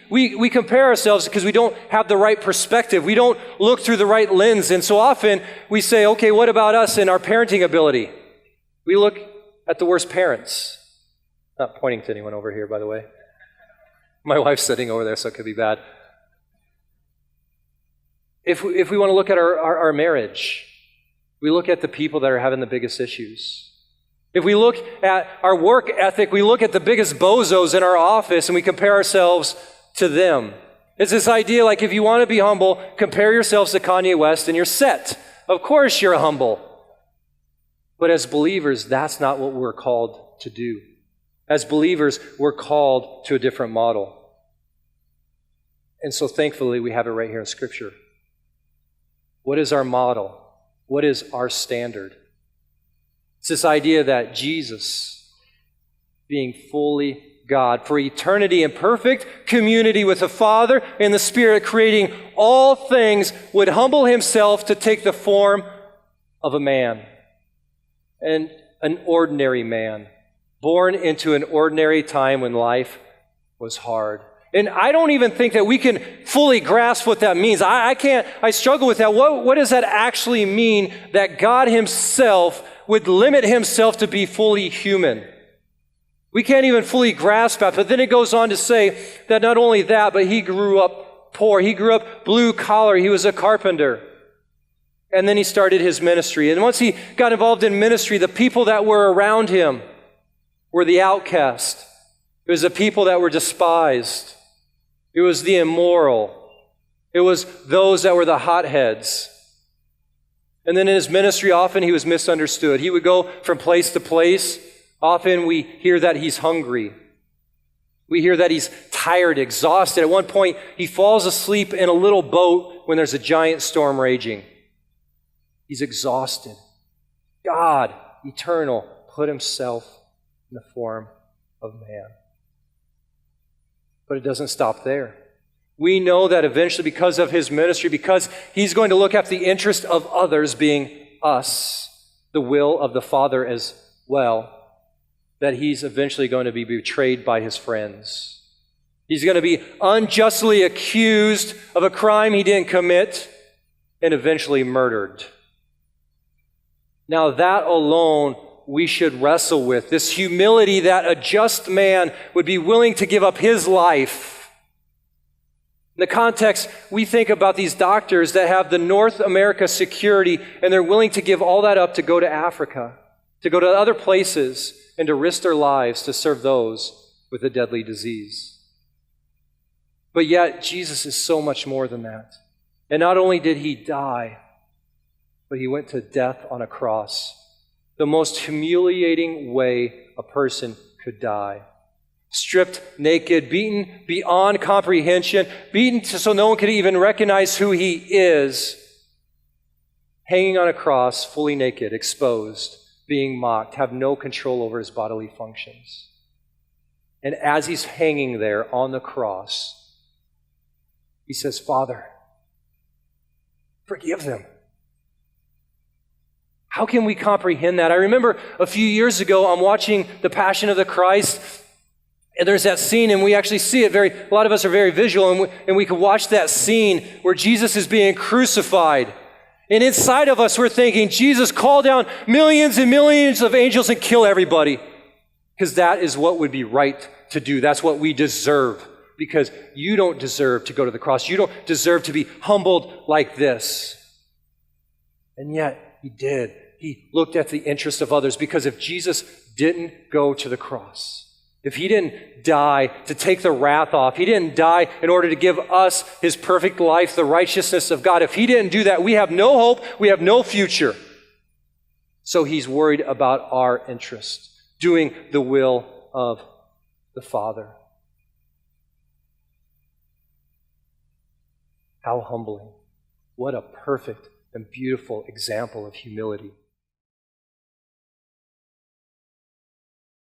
We compare ourselves because we don't have the right perspective. We don't look through the right lens. And so often we say, okay, what about us and our parenting ability? We look at the worst parents. Not pointing to anyone over here, by the way. My wife's sitting over there, so it could be bad. If we want to look at our marriage, we look at the people that are having the biggest issues. If we look at our work ethic, we look at the biggest bozos in our office and we compare ourselves to them. It's this idea like if you want to be humble, compare yourselves to Kanye West and you're set. Of course you're humble. But as believers, that's not what we're called to do. As believers, we're called to a different model. And so thankfully, we have it right here in Scripture. What is our model? What is our standard? It's this idea that Jesus, being fully God, for eternity in perfect community with the Father and the Spirit, creating all things, would humble himself to take the form of a man, and an ordinary man, born into an ordinary time when life was hard. And I don't even think that we can fully grasp what that means. I struggle with that. What does that actually mean that God himself would limit himself to be fully human? We can't even fully grasp that. But then it goes on to say that not only that, but he grew up poor. He grew up blue collar. He was a carpenter. And then he started his ministry. And once he got involved in ministry, the people that were around him were the outcast. It was the people that were despised. It was the immoral. It was those that were the hotheads. And then in his ministry, often he was misunderstood. He would go from place to place. Often we hear that he's hungry. We hear that he's tired, exhausted. At one point, he falls asleep in a little boat when there's a giant storm raging. He's exhausted. God, eternal, put himself in the form of man. But it doesn't stop there. We know that eventually, because of his ministry, because he's going to look after the interest of others, being us, the will of the Father as well, that he's eventually going to be betrayed by his friends. He's going to be unjustly accused of a crime he didn't commit and eventually murdered. Now that alone we should wrestle with, this humility that a just man would be willing to give up his life. In the context, we think about these doctors that have the North America security and they're willing to give all that up to go to Africa, to go to other places and to risk their lives to serve those with a deadly disease. But yet, Jesus is so much more than that. And not only did he die, but he went to death on a cross. The most humiliating way a person could die. Stripped naked, beaten beyond comprehension, beaten so no one could even recognize who he is. Hanging on a cross, fully naked, exposed, being mocked, have no control over his bodily functions. And as he's hanging there on the cross, he says, Father, forgive them. How can we comprehend that? I remember a few years ago, I'm watching The Passion of the Christ, and there's that scene, and we actually see it a lot of us are very visual, and we can watch that scene where Jesus is being crucified. And inside of us, we're thinking, Jesus, call down millions and millions of angels and kill everybody. Because that is what would be right to do. That's what we deserve. Because you don't deserve to go to the cross. You don't deserve to be humbled like this. And yet, he did. He looked at the interest of others, because if Jesus didn't go to the cross, if he didn't die to take the wrath off, he didn't die in order to give us his perfect life, the righteousness of God, if he didn't do that, we have no hope, we have no future. So he's worried about our interest, doing the will of the Father. How humbling. What a perfect and beautiful example of humility.